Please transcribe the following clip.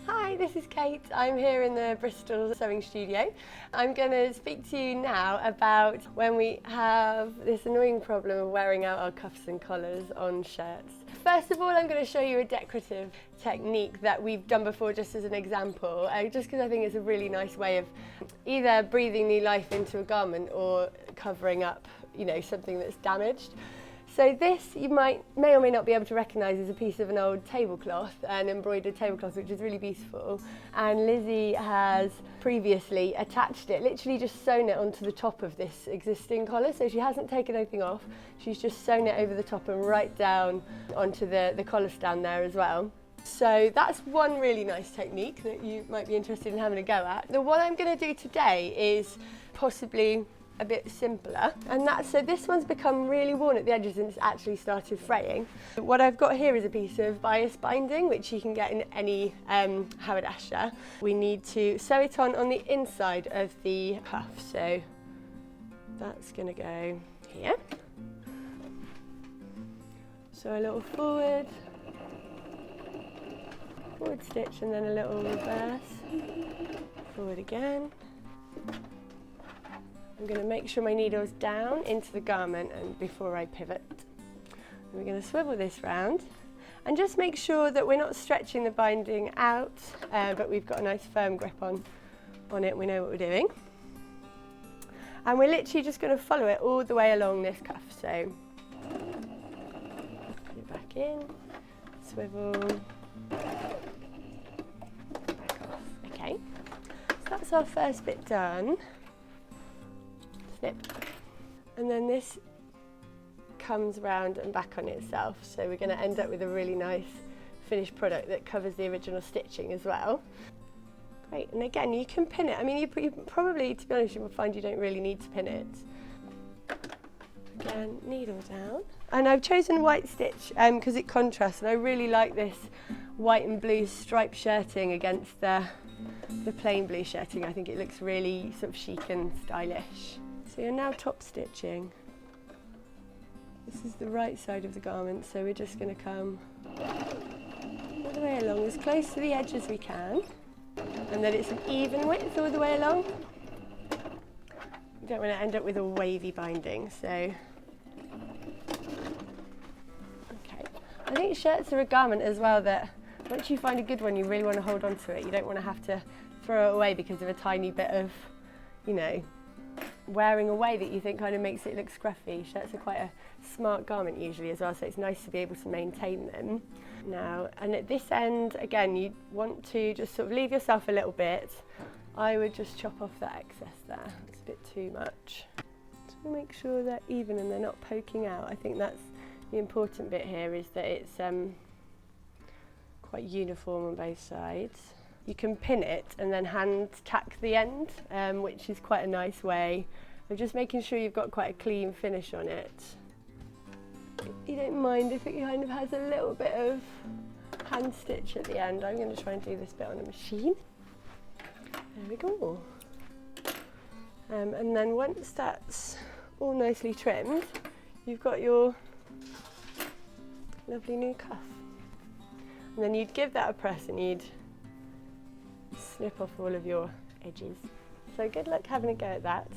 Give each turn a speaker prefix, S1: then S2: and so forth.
S1: Hi, this is Kate. I'm here in the Bristol sewing studio. I'm going to speak to you now about when we have this annoying problem of wearing out our cuffs and collars on shirts. First of all, I'm going to show you a decorative technique that we've done before just as an example, just because I think it's a really nice way of either breathing new life into a garment or covering up, something that's damaged. So this you may or may not be able to recognise as a piece of an old tablecloth, an embroidered tablecloth, which is really beautiful. And Lizzie has previously attached it, literally just sewn it onto the top of this existing collar. So she hasn't taken anything off, she's just sewn it over the top and right down onto the collar stand there as well. So that's one really nice technique that you might be interested in having a go at. The one I'm going to do today is possibly a bit simpler, and so this one's become really worn at the edges and it's actually started fraying. What I've got here is a piece of bias binding, which you can get in any haberdasher. We need to sew it on the inside of the cuff, so that's going to go here. So a little forward stitch and then a little reverse, forward again. I'm going to make sure my needle's down into the garment and before I pivot. And we're going to swivel this round and just make sure that we're not stretching the binding out, but we've got a nice firm grip on it, we know what we're doing. And we're literally just going to follow it all the way along this cuff. So put it back in, swivel, back off. Okay, so that's our first bit done. Snip. And then this comes round and back on itself, so we're going to end up with a really nice finished product that covers the original stitching as well. Great, and again you can pin it. I mean you probably, to be honest, you will find you don't really need to pin it. Again, needle down. And I've chosen white stitch because it contrasts, and I really like this white and blue striped shirting against the plain blue shirting. I think it looks really sort of chic and stylish. So you're now top stitching. This is the right side of the garment, so we're just going to come all the way along as close to the edge as we can, and then it's an even width all the way along. You don't want to end up with a wavy binding, so okay. I think shirts are a garment as well that once you find a good one, you really want to hold on to it. You don't want to have to throw it away because of a tiny bit of, wearing away that you think kind of makes it look scruffy. Shirts are quite a smart garment usually as well, so it's nice to be able to maintain them. Now, and at this end, again, you want to just sort of leave yourself a little bit. I would just chop off that excess there. It's a bit too much. Just make sure they're even and they're not poking out. I think that's the important bit here, is that it's quite uniform on both sides. You can pin it and then hand tack the end, which is quite a nice way of just making sure you've got quite a clean finish on it. You don't mind if it kind of has a little bit of hand stitch at the end. I'm going to try and do this bit on a machine. There we go. And then once that's all nicely trimmed, you've got your lovely new cuff. And then you'd give that a press and you'd snip off all of your edges. So good luck having a go at that.